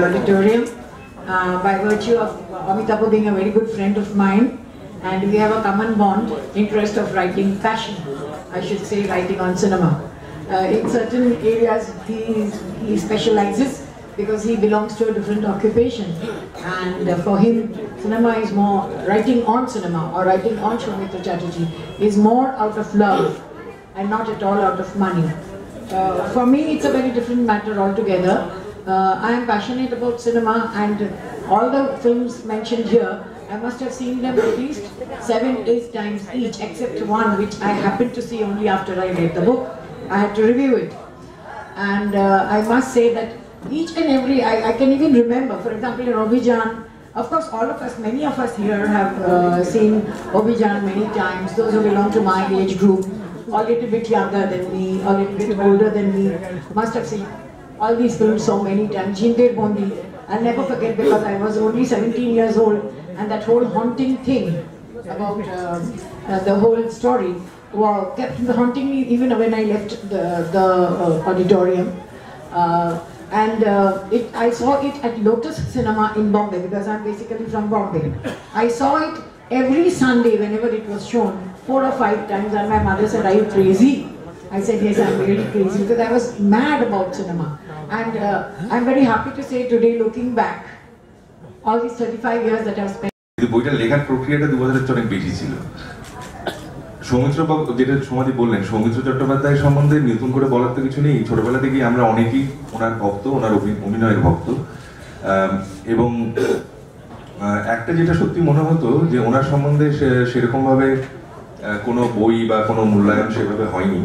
auditorium by virtue of Amitabh being a very good friend of mine, and we have a common bond, interest of writing, passion, I should say, writing on cinema. In certain areas he specializes because he belongs to a different occupation, and for him cinema is more, writing on cinema or writing on Soumitra Chatterjee is more out of love and not at all out of money. For me it's a very different matter altogether. I am passionate about cinema, and all the films mentioned here, I must have seen them at least 7-8 times each, except one which I happened to see only after I read the book. I had to review it, and I must say that each and every, I can even remember, for example in Obhijan, of course all of us, many of us here have seen Obhijan many times, those who belong to my age group, or a little bit younger than me, or a little bit older than me, must have seen all these films so many times. Jinde Bondi, I'll never forget, because I was only 17 years old, and that whole haunting thing about the whole story kept haunting me even when I left the auditorium. I saw it at Lotus Cinema in Bombay, because I'm basically from Bombay. I saw it every Sunday whenever it was shown, 4 or 5 times, and my mother said, "Are you crazy?" I said, "Yes, I'm really crazy," because I was mad about cinema. And I'm very happy to say today, looking back, all these 35 years that I've spent. বইটা লেখার প্রক্রিয়াটা 2000 অনেক বেশি ছিল। সৌমিত্র বাবু যেটা সমাধি বললেন, সৌমিত্র চট্টোপাধ্যায় সম্বন্ধে নতুন করে বলার তো কিছু নেই। ছোটবেলা থেকেই আমরা অনেকেই ওনার ভক্ত, ওনার অভিনয়ের ভক্ত। এবং একটা যেটা সত্যি মনে হতো যে ওনার সম্বন্ধে সেরকম ভাবে কোনো বই বা কোনো মূল্যায়ন সেভাবে হয়নি।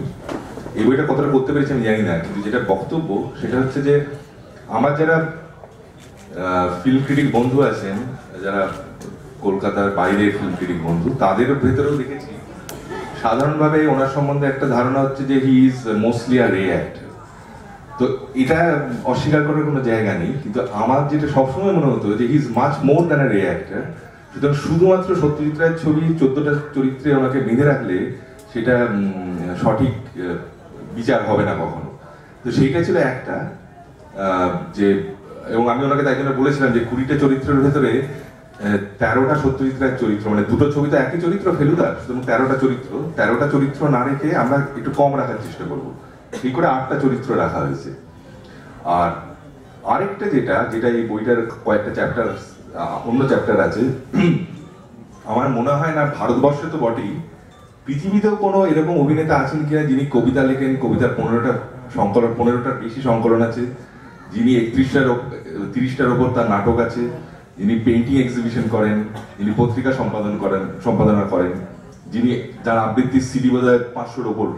এই বইটা কতটা করতে পেরেছি আমি জানি না, কিন্তু যেটা বক্তব্য সেটা হচ্ছে যে আমার যারা ফিল্ম ক্রিটিক বন্ধু আছেন, যারা কলকাতার বাইরের ফিল্ম ক্রিটিক বন্ধু, তাদের ভেতরেও দেখেছি সাধারণভাবে ওনার সম্বন্ধে একটা ধারণা হচ্ছে যে হি ইজ মোস্টলি আ রে অ্যাক্টর। তো এটা অস্বীকার করার কোনো জায়গা নেই, কিন্তু আমার যেটা সবসময় মনে হতো যে he is much more than a রে অ্যাক্টর। সুতরাং শুধুমাত্র সত্যজিৎ রায়ের ছবি 14টা চরিত্রে ওনাকে বেঁধে রাখলে সেটা সঠিক বিচার হবে না কখনো। তো সেইটা ছিল একটা যে, এবং আমি ওনাকে তাই জন্য বলেছিলাম যে 20টা চরিত্রের ভেতরে 13টা সত্যজিৎ রায়ের চরিত্র, মানে দুটো ছবি তো একই চরিত্র ফেলুদা, সুতরাং 13টা চরিত্র না রেখে আমরা একটু কম রাখার চেষ্টা করবো। এই করে 8টা চরিত্র রাখা হয়েছে। আর আরেকটা যেটা এই বইটার কয়েকটা চ্যাপ্টার, অন্য চ্যাপ্টার আছে, আমার মনে হয় না ভারতবর্ষে তো বটেই, পৃথিবীতেও কোনো এরকম অভিনেতা আছেন কিনা যিনি কবিতা লেখেন, কবিতার 15টার বেশি সংকলন আছে, যিনি 30টার ওপর তার নাটক আছে, যিনি পেন্টিং এক্সিবিশন করেন, যিনি পত্রিকা সম্পাদনা করেন, যার আবৃত্তির সিডি বোধহয় 500-র ওপর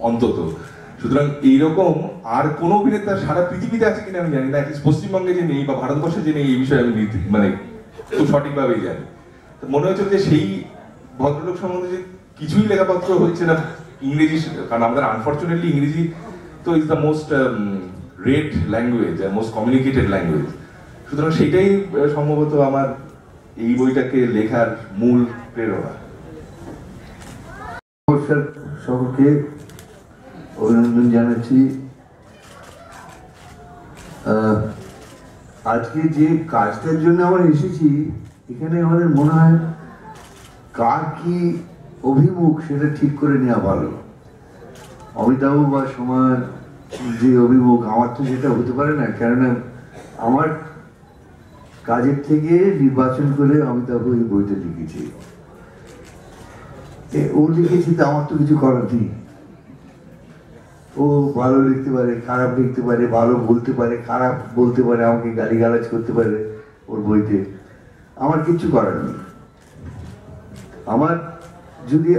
অন্তত। সুতরাং এইরকম আর কোনো অভিনেতা সারা পৃথিবীতে আছে কিনা আমি জানি না, পশ্চিমবঙ্গে যে নেই বা ভারতবর্ষে যে নেই, এই বিষয়ে আমি মানে খুব সঠিকভাবেই জানি। তো মনে হচ্ছে যে সেই ভদ্রলোক সম্বন্ধে যে কিছুই লেখাপত্র হচ্ছে না ইংরেজি, কারণ আমাদের আনফর্চুনেটলি ইংরেজি তো is the most red language, most communicated language. সুতরাং সেটাই সম্ভবত আমার এই বইটাকে লেখার মূল প্রেরণা। নমস্কার সকলকে, অভিনন্দন জানাচ্ছি। আজকে যে কাজটার জন্য আমরা এসেছি এখানে, আমাদের মনে হয় কার কি অভিমুখ সেটা ঠিক করে নেওয়া ভালো। অমিতাভ বা সমাজ যে অভিমুখ, আমার তো সেটা হতে পারে না, কেননা আমার কাজের থেকে নির্বাচন করে অমিতাভ এই বইটা লিখেছে। ও লিখেছে তো আমার তো কিছু করার নেই। ও ভালো লিখতে পারে, খারাপ লিখতে পারে, ভালো বলতে পারে, খারাপ বলতে পারে, আমাকে গালিগালাজ করতে পারে ওর বইতে, আমার কিচ্ছু করার নেই। আমার যদি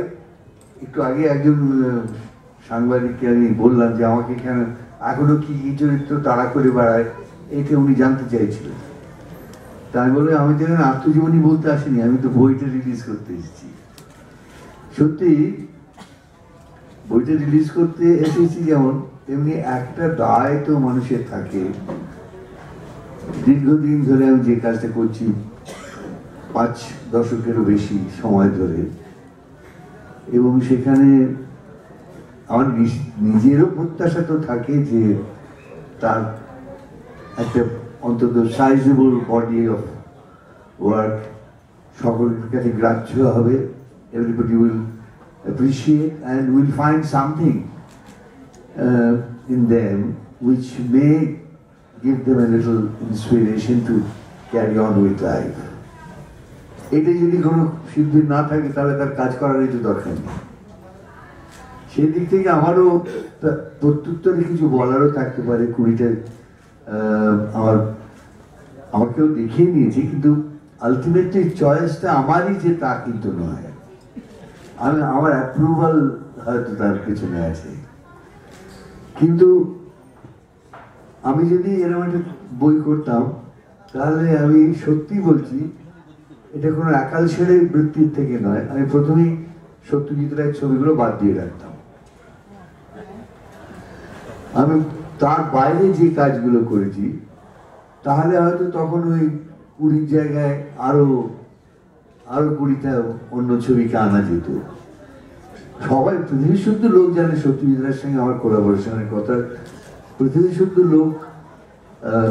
একটু আগে একজন সাংবাদিককে আমি বললাম যে আমাকে এখানে এখনো কি কি চরিত্র তাড়া করে বেড়ায়, এটা উনি জানতে চাইছিলেন। তাই বলে আমি তো আত্মজীবনী বলতে আসিনি, আমি তো বইটা রিলিজ করতে এসেছি। সত্যি বইটা রিলিজ করতে এসেছি যেমন, তেমনি একটা দায় তো মানুষের থাকে। দীর্ঘদিন ধরে আমি যে কাজটা করছি, 5 দশকেরও বেশি সময় ধরে, এবং সেখানে আমার নিজেরও প্রত্যাশা তো থাকে যে তার একটা অন্তত সাইজেবল বডি অফ ওয়ার্ক সকলের কাছে গ্রাহ্য হবে, everybody will appreciate and will find something in them which may give them a little inspiration to carry on with life. এটা যদি কোনো শিল্পীর না থাকে তাহলে তার কাজ করারই তো দরকার নেই। সেই দিক থেকে আমারও প্রত্যুত্তরে কিছু বলারও থাকতে পারে। কুড়িটা আমাকেও দেখিয়ে নিয়েছি, কিন্তু আলটিমেটলি চয়েসটা আমারই যে তা কিন্তু নয়। আমার অ্যাপ্রুভাল হয়তো তার পেছনে আছে, কিন্তু আমি যদি এরকম একটা বই করতাম তাহলে আমি সত্যি বলছি এটা কোনো একাল ছেড়ে বৃত্তির থেকে নয়, আমি প্রথমেই সত্যজিৎ রায়ের ছবিগুলো বাদ দিয়ে রাখতাম। আমি তার বাইরে যে কাজগুলো করেছি তাহলে হয়তো তখন ওই 20 জায়গায় আরো 20টা অন্য ছবিকে আনা যেত। সবাই পৃথিবীর শুদ্ধ লোক জানে সত্যজিৎ রায়ের সঙ্গে আমার কোলাবোরেশনের কথা, পৃথিবীর শুদ্ধ লোক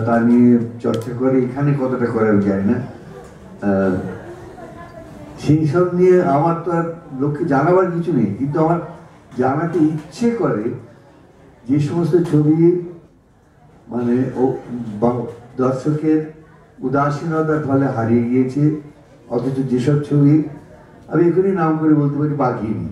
তা নিয়ে চর্চা করে, এখানে কতটা করে আমি জানি না। সেই সব নিয়ে আমার তো আর লোককে জানাবার কিছু নেই, কিন্তু আমার জানাতে ইচ্ছে করে যে সমস্ত ছবি মানে দর্শকের উদাসীনতার ফলে হারিয়ে গিয়েছে, অথচ যেসব ছবি আমি এখনই নাম করে বলতে পারি বাঘিনী,